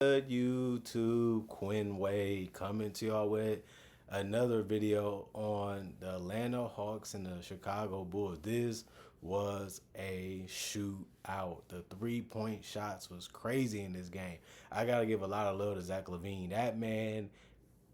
Good YouTube, Quinn Wade coming to y'all with another video on the Atlanta Hawks and the Chicago Bulls. This was a shootout. The 3-point shots was crazy in this game. I gotta give a lot of love to Zach LaVine. That man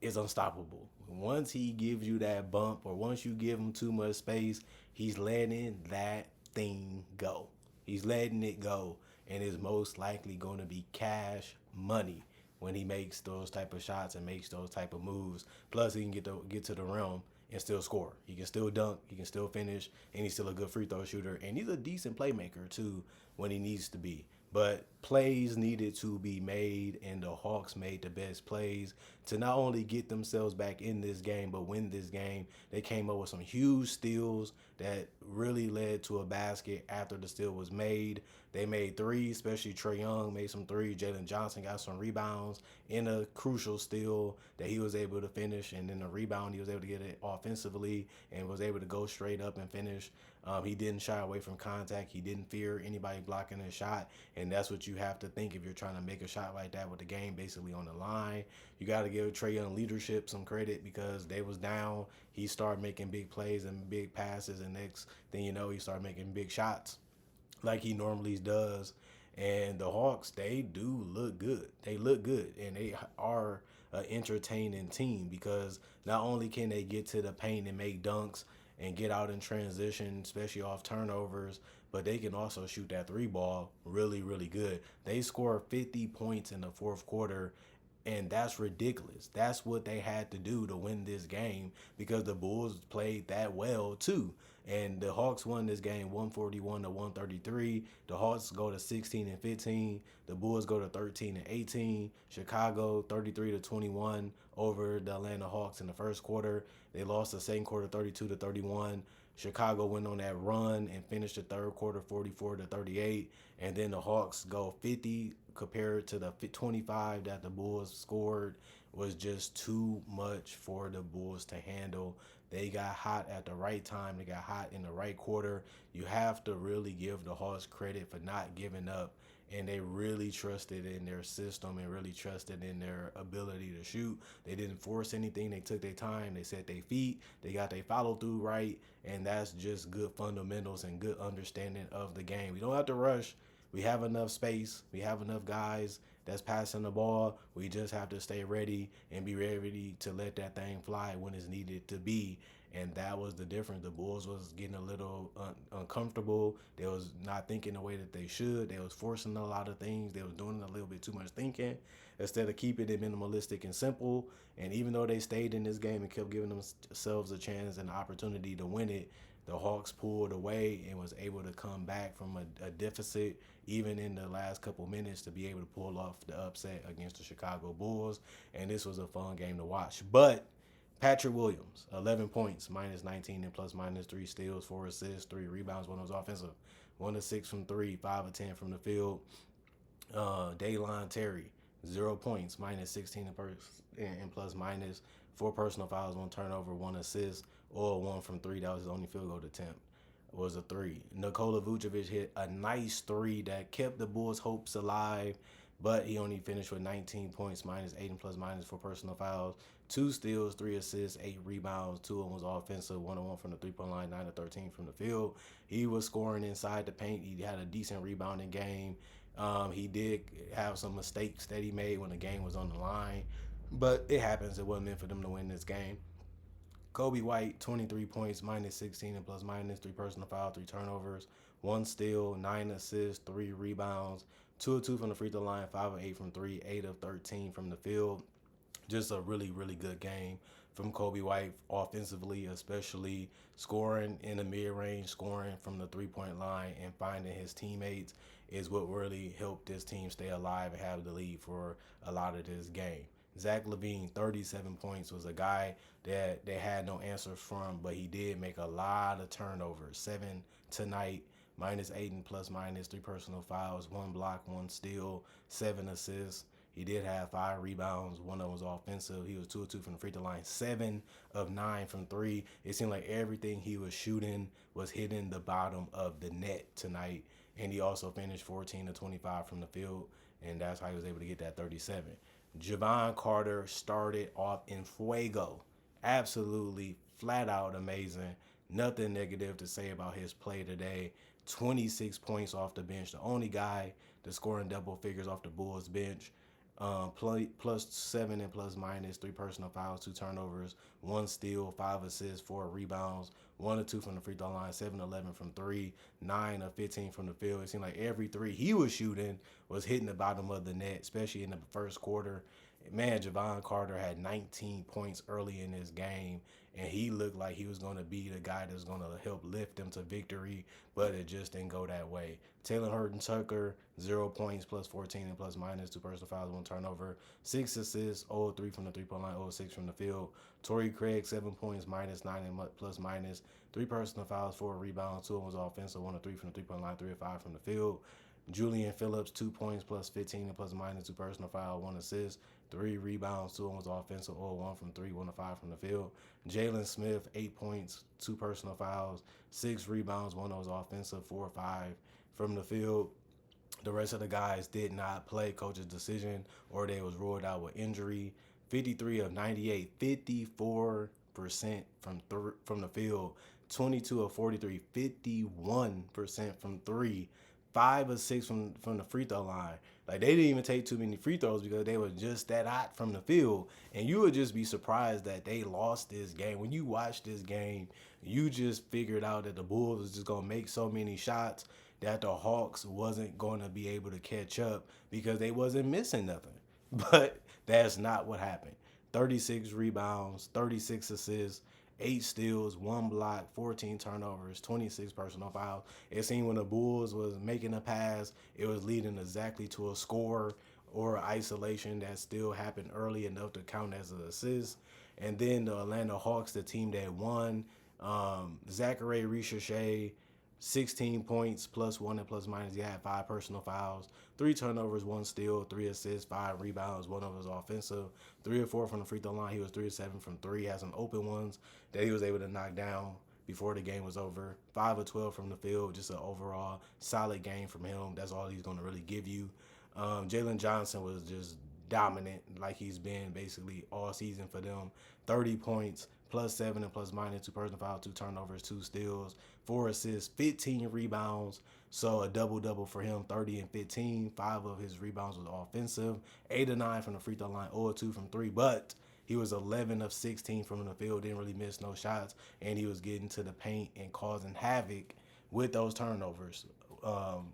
is unstoppable. Once he gives you that bump, or once you give him too much space, he's letting that thing go. He's letting it go, and is most likely going to be cash money when he makes those type of shots and makes those type of moves. Plus, he can get to the rim and still score. He can still dunk. He can still finish, and he's still a good free throw shooter. And he's a decent playmaker too when he needs to be. But plays needed to be made, and the Hawks made the best plays to not only get themselves back in this game, but win this game. They came up with some huge steals that really led to a basket after the steal was made. They made threes, especially Trae Young made some threes. Jalen Johnson got some rebounds in a crucial steal that he was able to finish, and then the rebound he was able to get it offensively and was able to go straight up and finish. He didn't shy away from contact. He didn't fear anybody blocking his shot, and that's what you have to think if you're trying to make a shot like that with the game basically on the line. You got to give Trae Young leadership some credit because they was down. He started making big plays and big passes, and next thing you know, he started making big shots like he normally does. And the Hawks, they do look good. They look good, and they are an entertaining team because not only can they get to the paint and make dunks and get out in transition, especially off turnovers, but they can also shoot that three ball really, really good. They scored 50 points in the fourth quarter, and that's ridiculous. That's what they had to do to win this game because the Bulls played that well too. And the Hawks won this game 141 to 133. The Hawks go to 16 and 15. The Bulls go to 13 and 18. Chicago 33 to 21 over the Atlanta Hawks in the first quarter. They lost the second quarter 32 to 31. Chicago went on that run and finished the third quarter 44 to 38. And then the Hawks go 50 compared to the 25 that the Bulls scored was just too much for the Bulls to handle. They got hot at the right time. They got hot in the right quarter. You have to really give the Hawks credit for not giving up. And they really trusted in their system and really trusted in their ability to shoot. They didn't force anything. They took their time. They set their feet. They got their follow through right. And that's just good fundamentals and good understanding of the game. We don't have to rush. We have enough space. We have enough guys that's passing the ball. We just have to stay ready and be ready to let that thing fly when it's needed to be. And that was the difference. The Bulls was getting a little uncomfortable. They was not thinking the way that they should. They was forcing a lot of things. They was doing a little bit too much thinking instead of keeping it minimalistic and simple. And even though they stayed in this game and kept giving themselves a chance and an opportunity to win it, the Hawks pulled away and was able to come back from a deficit even in the last couple minutes to be able to pull off the upset against the Chicago Bulls. And this was a fun game to watch. But Patrick Williams, 11 points, minus 19 and plus minus 3 steals, 4 assists, 3 rebounds, 1 was offensive, 1 of 6 from 3, 5 of 10 from the field. Daylon Terry, 0 points, minus 16 and plus minus 4 personal fouls, 1 turnover, 1 assist, or 1 from 3. That was his only field goal attempt. Was a 3. Nikola Vucevic hit a nice 3 that kept the Bulls' hopes alive, but he only finished with 19 points, minus 8 and plus minus 4 personal fouls, 2 steals, 3 assists, 8 rebounds. 2 of them was offensive, 1 of 1 from the 3-point line, 9 of 13 from the field. He was scoring inside the paint. He had a decent rebounding game. He did have some mistakes that he made when the game was on the line, but it happens. It wasn't meant for them to win this game. Kobe White, 23 points, minus 16 and plus minus 3 personal foul, 3 turnovers, 1 steal, 9 assists, 3 rebounds, 2 of 2 from the free throw line, 5 of 8 from 3, 8 of 13 from the field. Just a really, really good game from Kobe White offensively, especially scoring in the mid-range, scoring from the three-point line, and finding his teammates is what really helped this team stay alive and have the lead for a lot of this game. Zach LaVine, 37 points, was a guy that they had no answers from, but he did make a lot of turnovers. 7 tonight, minus 8 and plus minus 3 personal fouls, 1 block, 1 steal, 7 assists. He did have 5 rebounds. 1 of them was offensive. He was 2 of 2 from the free throw line, 7 of 9 from 3. It seemed like everything he was shooting was hitting the bottom of the net tonight. And he also finished 14 to 25 from the field. and that's how he was able to get that 37. Javon Carter started off in fuego, absolutely flat out amazing. Nothing negative to say about his play today. 26 points off the bench, the only guy to score in double figures off the Bulls bench. Plus 7 and plus minus, 3 personal fouls, 2 turnovers, 1 steal, 5 assists, 4 rebounds, 1 or 2 from the free throw line, 7-11 from 3, 9 of 15 from the field. It seemed like every 3 he was shooting was hitting the bottom of the net, especially in the first quarter. Man, Javon Carter had 19 points early in this game, and he looked like he was going to be the guy that's going to help lift them to victory, but it just didn't go that way. Taylor Horton Tucker, 0 points, plus 14 and plus minus, 2 personal fouls, 1 turnover, 6 assists, 0-3 from the 3-point line, 0-6 from the field. Torrey Craig, 7 points, minus 9 and plus minus, 3 personal fouls, 4 rebounds, 2 of them was offensive, 1 3 from the 3-point line, 3 of 5 from the field. Julian Phillips, 2 points, plus 15 and plus minus, 2 personal foul, 1 assist, 3 rebounds, 2 of them was offensive, 1 from 3, 1 of 5 from the field. Jalen Smith, 8 points, 2 personal fouls, 6 rebounds, 1 of them was offensive, 4 or 5 from the field. The rest of the guys did not play, coach's decision, or they was ruled out with injury. 53 of 98, 54% from the field. 22 of 43, 51% from 3. 5 of 6 from the free throw line. Like, they didn't even take too many free throws because they were just that hot from the field. And you would just be surprised that they lost this game. When you watch this game, you just figured out that the Bulls was just going to make so many shots that the Hawks wasn't going to be able to catch up because they wasn't missing nothing. But that's not what happened. 36 rebounds, 36 assists, 8 steals, 1 block, 14 turnovers, 26 personal fouls. It seemed when the Bulls was making a pass, it was leading exactly to a score or isolation that still happened early enough to count as an assist. And then the Atlanta Hawks, the team that won, Zachary Richer, 16 points, plus 1 and plus minus. He had 5 personal fouls, 3 turnovers, 1 steal, 3 assists, 5 rebounds. 1 of them was offensive. 3 or 4 from the free throw line. He was 3 or 7 from 3. Had some open ones that he was able to knock down before the game was over. 5 or 12 from the field. Just an overall solid game from him. That's all he's going to really give you. Jalen Johnson was just dominant like he's been basically all season for them. 30 points, plus 7 and plus minus, 2 personal fouls, 2 turnovers, 2 steals, 4 assists, 15 rebounds. So a double-double for him, 30 and 15. 5 of his rebounds was offensive. 8 or 9 from the free throw line, 0 or 2 from 3. But he was 11 of 16 from the field, didn't really miss no shots, and he was getting to the paint and causing havoc with those turnovers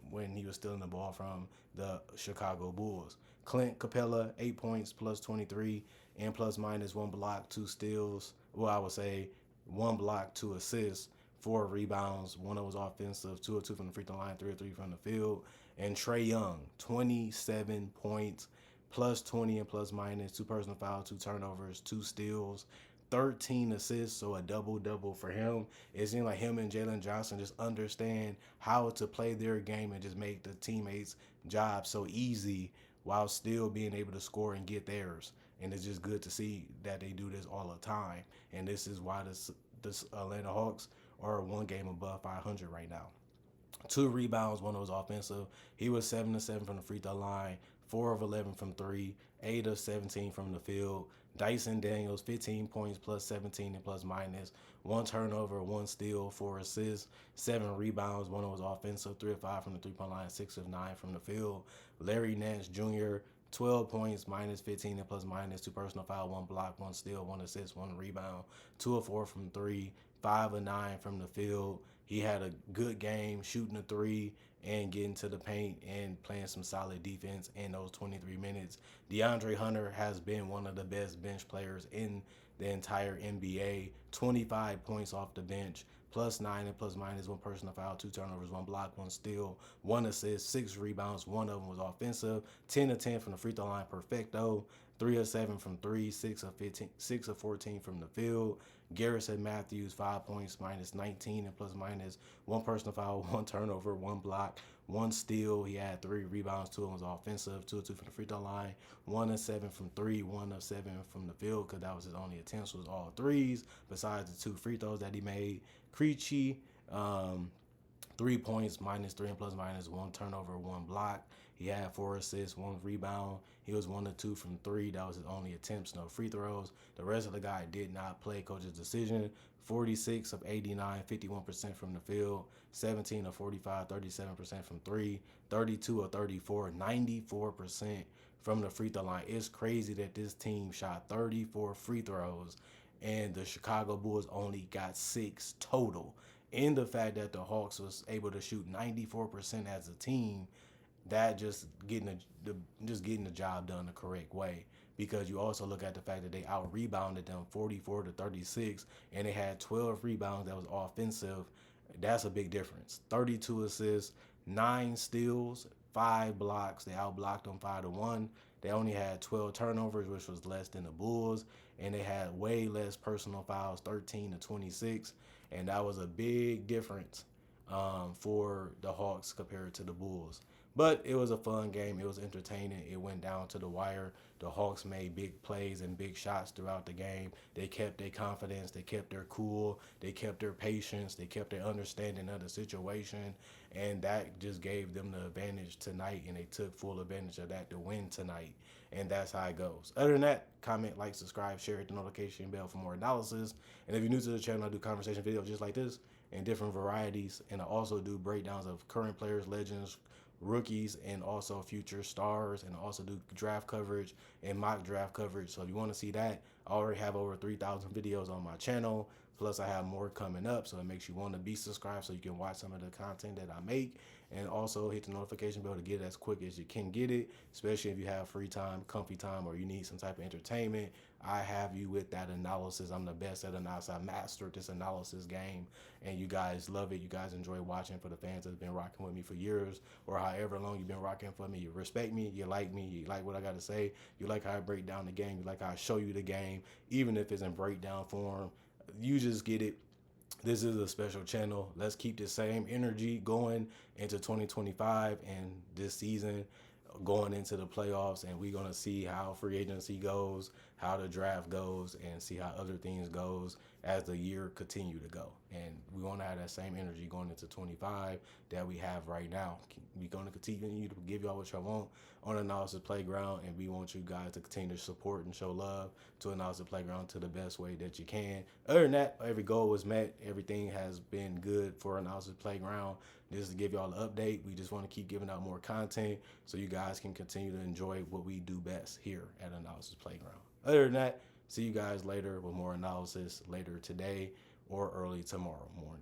when he was stealing the ball from the Chicago Bulls. Clint Capella, 8 points, plus 23, and plus minus 1 block, 2 steals. Well, I would say 1 block, 2 assists, 4 rebounds. 1 of was offensive, 2 or 2 from the free throw line, 3 or 3 from the field. And Trae Young, 27 points, plus 20 and plus minus, 2 personal fouls, 2 turnovers, 2 steals, 13 assists, so a double-double for him. It seemed like him and Jalen Johnson just understand how to play their game and just make the teammates' job so easy while still being able to score and get theirs. And it's just good to see that they do this all the time. And this is why this Atlanta Hawks are 1 game above 500 right now. 2 rebounds, 1 was offensive. He was 7 of 7 from the free throw line, 4 of 11 from 3, 8 of 17 from the field. Dyson Daniels, 15 points, plus 17 and plus minus, 1 turnover, 1 steal, 4 assists, 7 rebounds. 1 was offensive, 3 of 5 from the 3-point line, 6 of 9 from the field. Larry Nance Jr., 12 points, minus 15 and plus minus, 2 personal foul, 1 block, 1 steal, 1 assist, 1 rebound, 2 of 4 from 3, 5 of 9 from the field. He had a good game shooting a 3 and getting to the paint and playing some solid defense in those 23 minutes. DeAndre Hunter has been one of the best bench players in the entire NBA. 25 points off the bench, plus 9 and plus minus, 1 personal foul, 2 turnovers, 1 block, 1 steal, 1 assist, 6 rebounds. 1 of them was offensive. 10 of 10 from the free throw line, perfecto. 3 of 7 from 3, 6 of 14 from the field. Garrison Matthews, 5 points, minus 19 and plus minus, 1 personal foul, 1 turnover, 1 block, 1 steal. He had 3 rebounds, 2 of them was offensive, 2 of 2 from the free throw line, 1 of 7 from 3, 1 of 7 from the field, because that was his only attempts, was all threes, besides the 2 free throws that he made. Krejci, 3 points, minus 3 and plus minus, 1 turnover, 1 block. He had 4 assists, 1 rebound. He was 1 of 2 from 3. That was his only attempts, no free throws. The rest of the guy did not play. Coach's decision. 46 of 89, 51% from the field, 17 of 45, 37% from 3, 32 of 34, 94% from the free throw line. It's crazy that this team shot 34 free throws and the Chicago Bulls only got 6 total. And the fact that the Hawks was able to shoot 94% as a team, that just getting the job done the correct way. Because you also look at the fact that they out rebounded them 44 to 36, and they had 12 rebounds that was offensive. That's a big difference. 32 assists, 9 steals, 5 blocks. They outblocked them 5-1. They only had 12 turnovers, which was less than the Bulls, and they had way less personal fouls, 13 to 26, and that was a big difference for the Hawks compared to the Bulls. But it was a fun game. It was entertaining. It went down to the wire. The Hawks made big plays and big shots throughout the game. They kept their confidence. They kept their cool. They kept their patience. They kept their understanding of the situation. And that just gave them the advantage tonight, and they took full advantage of that to win tonight. And that's how it goes. Other than that, comment, like, subscribe, share, hit the notification bell for more analysis. And if you're new to the channel, I do conversation videos just like this in different varieties. And I also do breakdowns of current players, legends, rookies, and also future stars, and also do draft coverage and mock draft coverage. So if you want to see that, I already have over 3,000 videos on my channel. Plus I have more coming up, so it makes you want to be subscribed so you can watch some of the content that I make, and also hit the notification bell to get it as quick as you can get it, especially if you have free time, comfy time, or you need some type of entertainment. I have you with that analysis. I'm the best at analysis. I mastered this analysis game, and you guys love it. You guys enjoy watching. For the fans that have been rocking with me for years or however long you've been rocking for me, you respect me, you like what I got to say, you like how I break down the game, you like how I show you the game, even if it's in breakdown form. You just get it. This is a special channel. Let's keep the same energy going into 2025 and this season going into the playoffs, and we're going to see how free agency goes, how the draft goes, and see how other things goes as the year continue to go. And we want to have that same energy going into 25 that we have right now. We're going to continue to give y'all what y'all want on Analysis Playground, and we want you guys to continue to support and show love to Analysis Playground to the best way that you can. Other than that, every goal was met. Everything has been good for Analysis Playground. Just to give y'all an update, we just want to keep giving out more content so you guys can continue to enjoy what we do best here at Analysis Playground. Other than that, see you guys later with more analysis later today or early tomorrow morning.